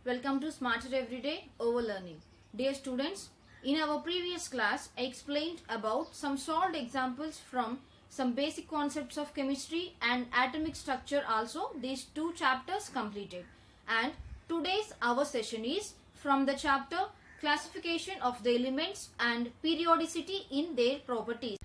Welcome to Smarter Everyday Overlearning. Dear students, in our previous class, I explained about some solved examples from some basic concepts of chemistry and atomic structure also. These two chapters completed. And today's our session is from the chapter Classification of the Elements and Periodicity in Their Properties.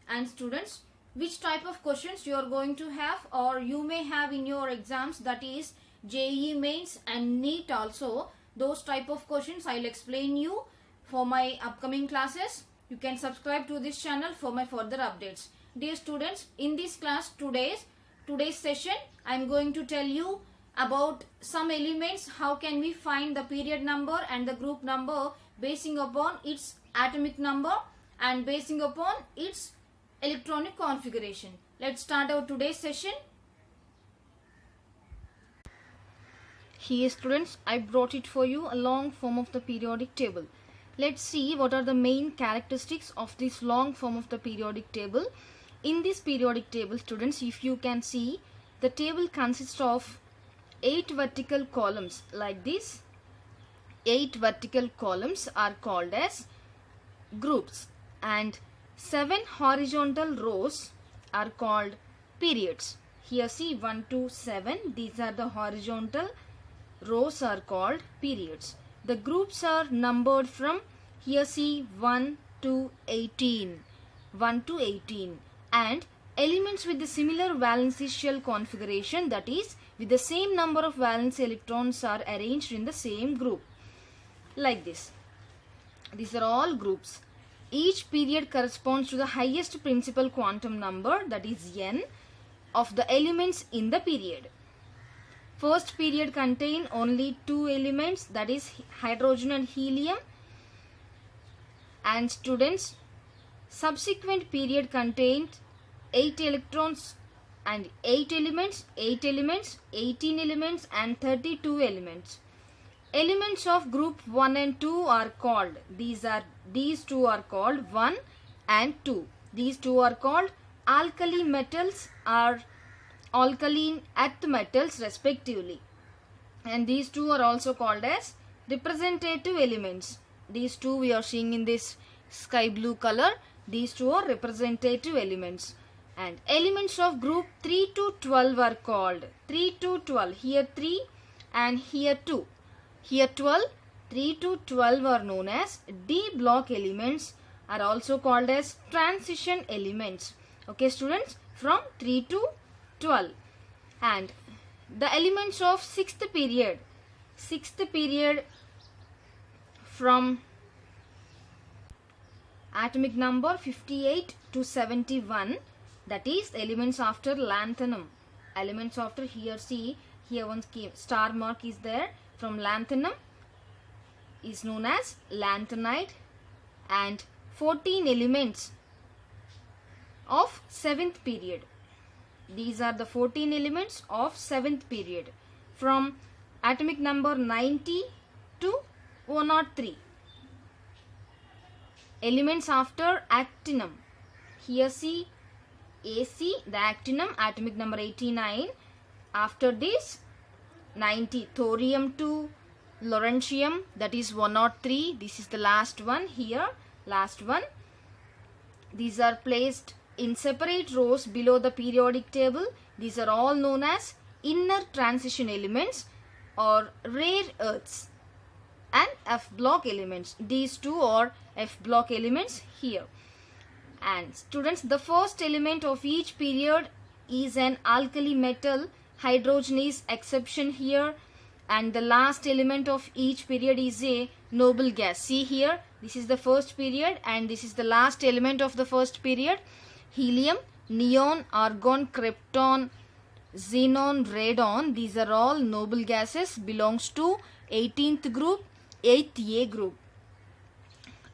And students, which type of questions you are going to have or you may have in your exams, that is JEE mains and NEET also. Those type of questions I'll explain you for my upcoming classes. You can subscribe to this channel for my further updates. Dear students, in this class today's session I'm going to tell you about some elements. How can we find the period number and the group number basing upon its atomic number and basing upon its electronic configuration. Let's start our today's session. Here students, I brought it for you a long form of the periodic table. Let's see what are the main characteristics of this long form of the periodic table. In this periodic table, students, if you can see, the table consists of 8 vertical columns like this. 8 vertical columns are called as groups and 7 horizontal rows are called periods. Here see 1 to 7, these are the horizontal rows are called periods. The groups are numbered from here see 1 to 18. 1 to 18 and elements with the similar valency shell configuration, that is with the same number of valence electrons are arranged in the same group like this. These are all groups. Each period corresponds to the highest principal quantum number, that is n, of the elements in the period. First period contain only 2 elements, that is hydrogen and helium. And students, subsequent period contained 8 electrons and 8 elements, 18 elements and 32 elements. Elements of group 1 and 2 are called, these two are called 1 and 2. These two are called alkali metals or alkaline earth metals respectively. And these two are also called as representative elements. These two we are seeing in this sky blue color. These two are representative elements. And elements of group 3 to 12 are called 3 to 12. Here 3 and here 2. Here 12, 3 to 12 are known as D block elements, are also called as transition elements. Okay students, from 3 to 12. And the elements of 6th period from atomic number 58 to 71, that is elements after lanthanum. Elements after here see, here one star mark is there. From lanthanum is known as lanthanide, and 14 elements of 7th period. These are the 14 elements of 7th period from atomic number 90 to 103. Elements after actinum. Here see AC, the actinum, atomic number 89. After this 90, thorium 2, lawrencium, that is 103. This is the last one here, last one. These are placed in separate rows below the periodic table. These are all known as inner transition elements or rare earths and F block elements. These two are F block elements here. And students, the first element of each period is an alkali metal. Hydrogen is exception here, and the last element of each period is a noble gas. See here, this is the first period and this is the last element of the first period. Helium, neon, argon, krypton, xenon, radon, these are all noble gases, belongs to 18th group, 8th A group.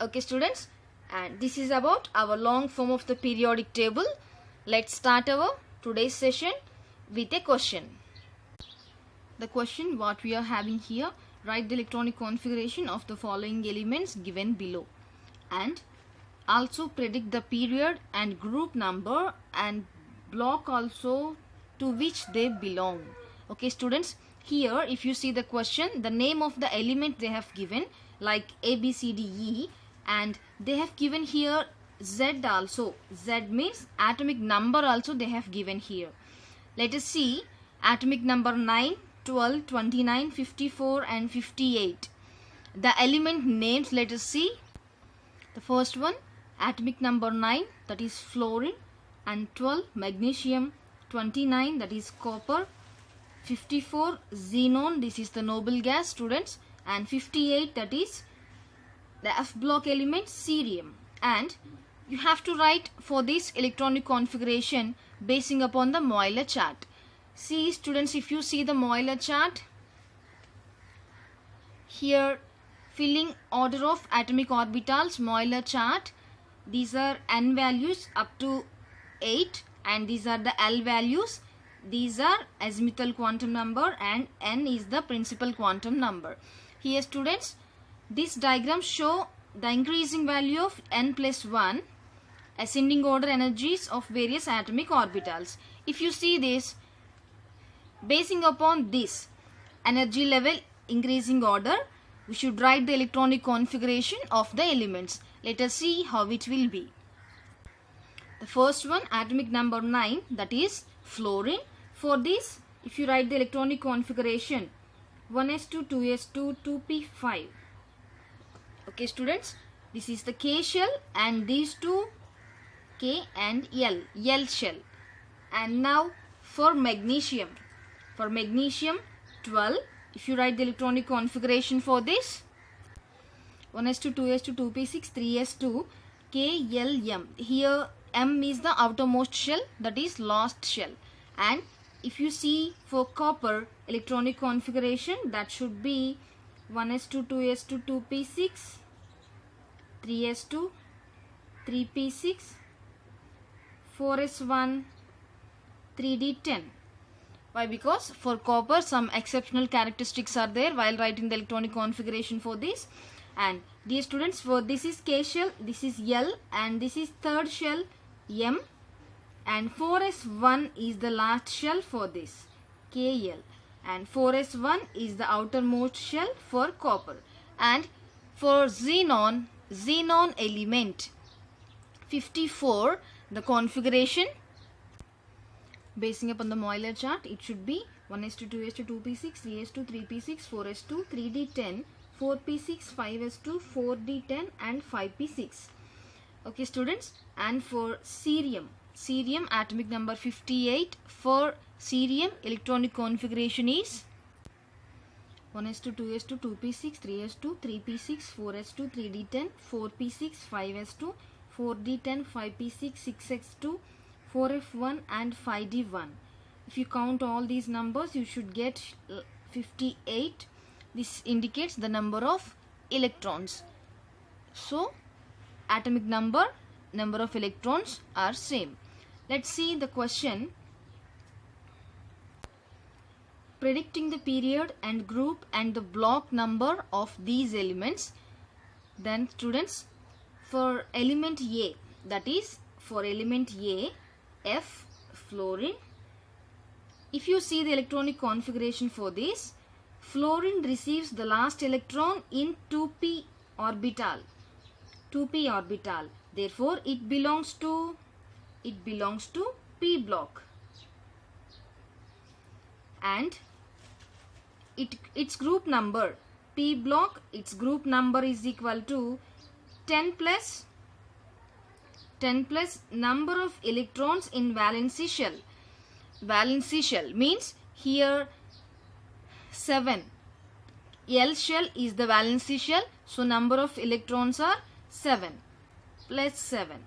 Okay students, and this is about our long form of the periodic table. Let's start our today's session with a question. The question what we are having here, write the electronic configuration of the following elements given below and also predict the period and group number and block also to which they belong. Okay students, here if you see the question, the name of the element they have given like A, B, C, D, E, and they have given here Z also. Z means atomic number also they have given here. Let us see atomic number 9, 12, 29, 54 and 58. The element names, let us see. The first one, atomic number 9, that is fluorine, and 12 magnesium, 29 that is copper, 54 xenon, this is the noble gas students, and 58 that is the F block element cerium. And you have to write for this electronic configuration basing upon the Moeller chart. See students, if you see the Moeller chart, here filling order of atomic orbitals Moeller chart, these are n values up to 8 and these are the L values. These are azimuthal quantum number and n is the principal quantum number. Here students, this diagram show the increasing value of n plus 1 ascending order energies of various atomic orbitals. If you see this, basing upon this energy level increasing order, we should write the electronic configuration of the elements. Let us see how it will be. The first one, atomic number 9, that is fluorine. For this, if you write the electronic configuration 1s2, 2s2, 2p5. Okay students, this is the K shell and these two K and L shell. And now for magnesium 12, if you write the electronic configuration for this 1s2, 2s2, 2p6, 3s2, KLM. Here M is the outermost shell, that is last shell. And if you see for copper electronic configuration, that should be 1s2, 2s2, 2p6, 3s2, 3p6, 4s1, 3d10. Why? Because for copper some exceptional characteristics are there while writing the electronic configuration for this. And dear students, for this is K shell, this is L, and this is third shell M, and 4s1 is the last shell for this KL, and 4s1 is the outermost shell for copper. And for xenon element 54, the configuration basing upon the Moeller chart, it should be 1s2, 2s2, 2p6, 3s2, 3p6, 4s2, 3d10, 4p6, 5s2, 4d10 and 5p6. Okay students, and for cerium atomic number 58, for cerium electronic configuration is 1s2, 2s2, 2p6, 3s2, 3p6, 4s2, 3d10, 4p6, 5s2, 4d10, 5p6, 6s2, 4f1 and 5d1. If you count all these numbers, you should get 58. This indicates the number of electrons. So atomic number of electrons are same. Let's see the question. Predicting the period and group and the block number of these elements. Then students, for element A, that is for element A, F fluorine, if you see the electronic configuration for this, fluorine receives the last electron in 2p orbital. Therefore it belongs to p block, and its group number, p block, its group number is equal to 10 plus number of electrons in valency shell. Valency shell means here 7. L shell is the valency shell, so number of electrons are 7 plus 7.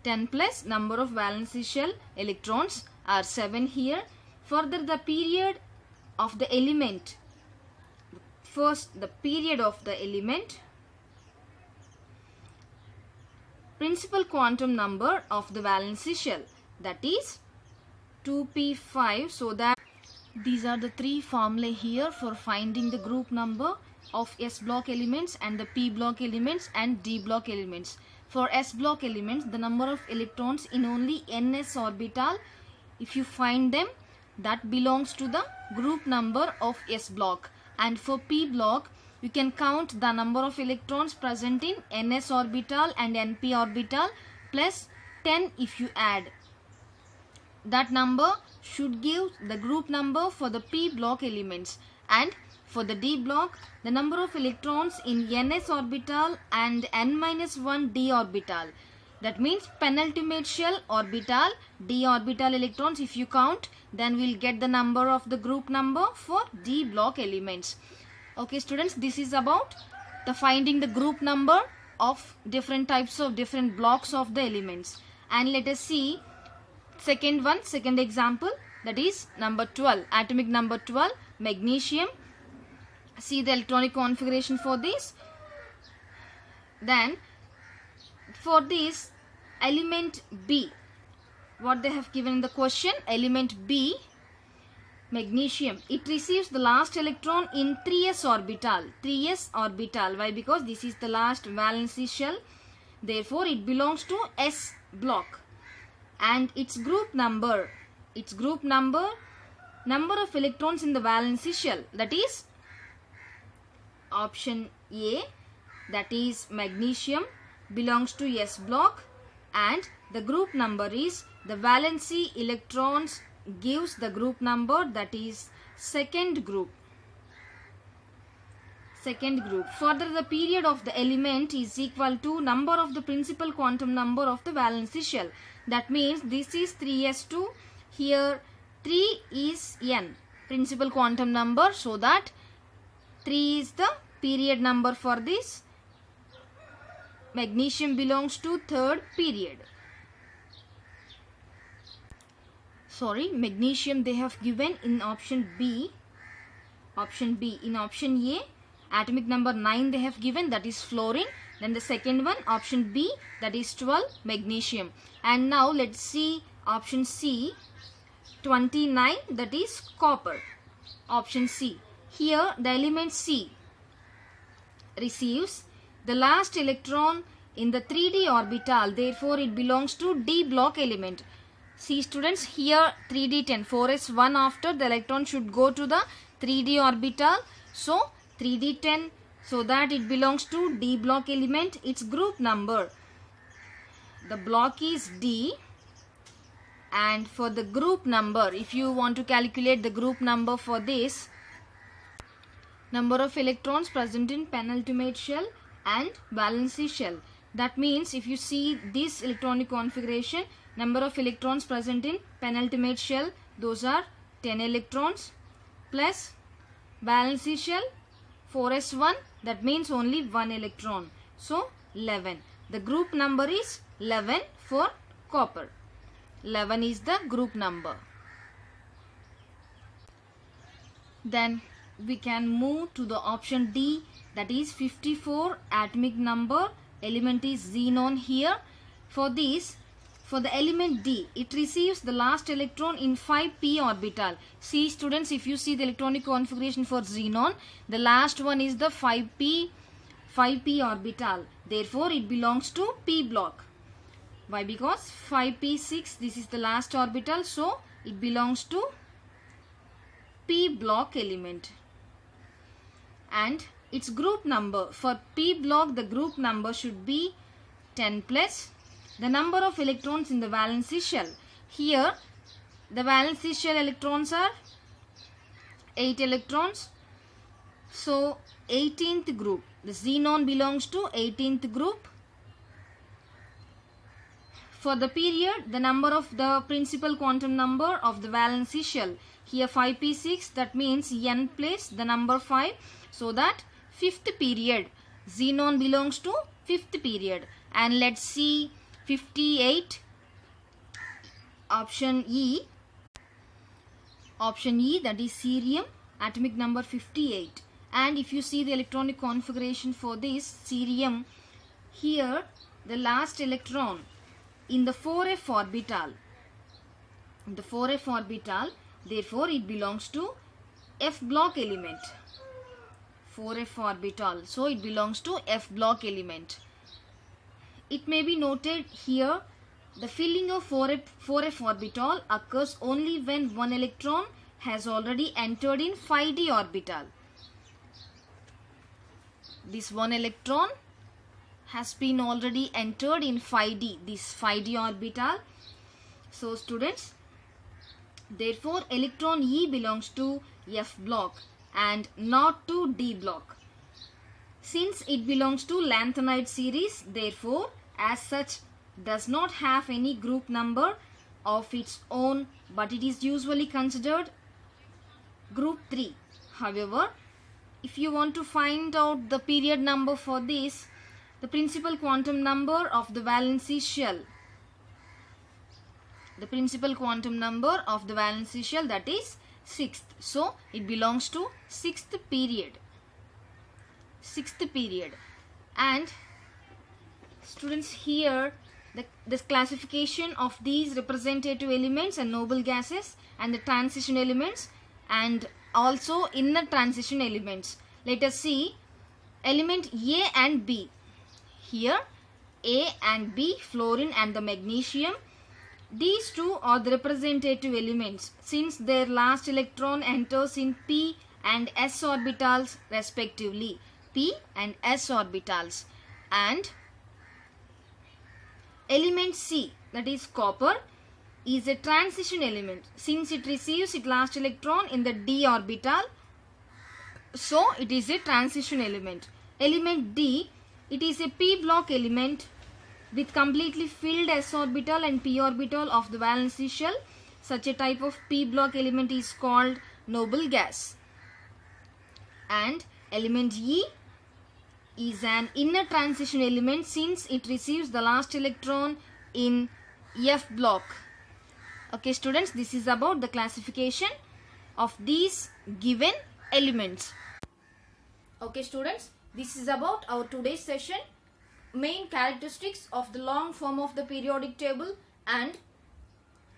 10 plus number of valency shell electrons are 7 here. Further, the period of the element, first the period of the element, principal quantum number of the valency shell, that is 2p5. So that these are the three formulae here for finding the group number of S block elements and the P block elements and D block elements. For S block elements, the number of electrons in only ns orbital, if you find them, that belongs to the group number of S block. And for P block, you can count the number of electrons present in ns orbital and np orbital plus 10 if you add. That number should give the group number for the P block elements. And for the D block, the number of electrons in ns orbital and n-1 d orbital. That means penultimate shell orbital, d orbital electrons if you count, then we'll get the number of the group number for D block elements. Okay students, this is about the finding the group number of different types of different blocks of the elements. And let us see second example, that is number 12, atomic number 12, magnesium. See the electronic configuration for this. Then for this element B, what they have given in the question, element B, magnesium, it receives the last electron in 3s orbital. Why? Because this is the last valency shell, therefore it belongs to S block. And its group number number of electrons in the valency shell, that is option A, that is magnesium, belongs to S block, and the group number is the valency electrons gives the group number, that is second group. Further, the period of the element is equal to number of the principal quantum number of the valency shell. That means this is 3s2, here 3 is n, principal quantum number, so that 3 is the period number for this. Magnesium belongs to third period. Magnesium they have given in option B. In option A, atomic number 9 they have given, that is fluorine. Then the second one, option B, that is 12, magnesium. And now let's see option C, 29, that is copper. Option C. Here the element C receives the last electron in the 3d orbital, therefore it belongs to D block element. See students, here 3d10, 4s1 after, the electron should go to the 3d orbital, so 3d10, so that it belongs to D block element. Its group number, the block is D, and for the group number, if you want to calculate the group number for this, number of electrons present in penultimate shell and valency shell. That means if you see this electronic configuration, number of electrons present in penultimate shell, those are 10 electrons, plus valency shell 4s1, that means only 1 electron, so 11. The group number is 11 for copper. 11 is the group number. Then we can move to the option D, that is 54, atomic number, element is xenon here. For this, for the element D, it receives the last electron in 5p orbital. See students, if you see the electronic configuration for xenon, the last one is the 5p orbital. Therefore, it belongs to P block. Why? Because 5p6, this is the last orbital, so it belongs to P block element. And its group number, for P block, the group number should be 10 plus the number of electrons in the valency shell. Here the valency shell electrons are 8 electrons, so 18th group, the xenon belongs to 18th group. For the period, the number of the principal quantum number of the valency shell, here 5p6, that means n place the number 5, so that 5th period, xenon belongs to 5th period. And let's see 58, option E, that is cerium, atomic number 58. And if you see the electronic configuration for this cerium, here the last electron in the 4f orbital, therefore it belongs to F block element. 4f orbital, so it belongs to F block element. It may be noted here The filling of 4f orbital occurs only when one electron has already entered in 5d orbital. This one electron has been already entered in 5d, this 5d orbital. So students, therefore electron E belongs to F block and not to D block. Since it belongs to lanthanide series, therefore as such does not have any group number of its own, but it is usually considered group 3. However, if you want to find out the period number for this, the principal quantum number of the valency shell, that is 6th. So it belongs to 6th period. And students, here this classification of these representative elements and noble gases and the transition elements and also inner transition elements. Let us see element A and B. Here A and B, fluorine and the magnesium, these two are the representative elements since their last electron enters in p and s orbitals respectively. P and s orbitals. And element C, that is copper, is a transition element since it receives its last electron in the d orbital. So it is a transition element. Element D, it is a p block element with completely filled s orbital and p orbital of the valency shell. Such a type of p block element is called noble gas. And element E is an inner transition element since it receives the last electron in F block. Okay students, this is about the classification of these given elements. Okay students, this is about our today's session. Main characteristics of the long form of the periodic table and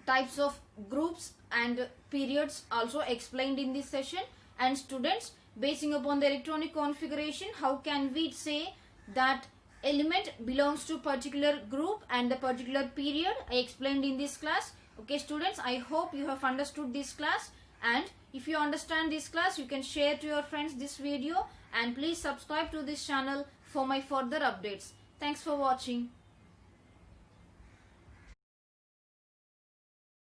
types of groups and periods also explained in this session. And students, basing upon the electronic configuration, how can we say that element belongs to particular group and the particular period? I explained in this class. Okay students, I hope you have understood this class, and if you understand this class, you can share to your friends this video, and please subscribe to this channel for my further updates. Thanks for watching.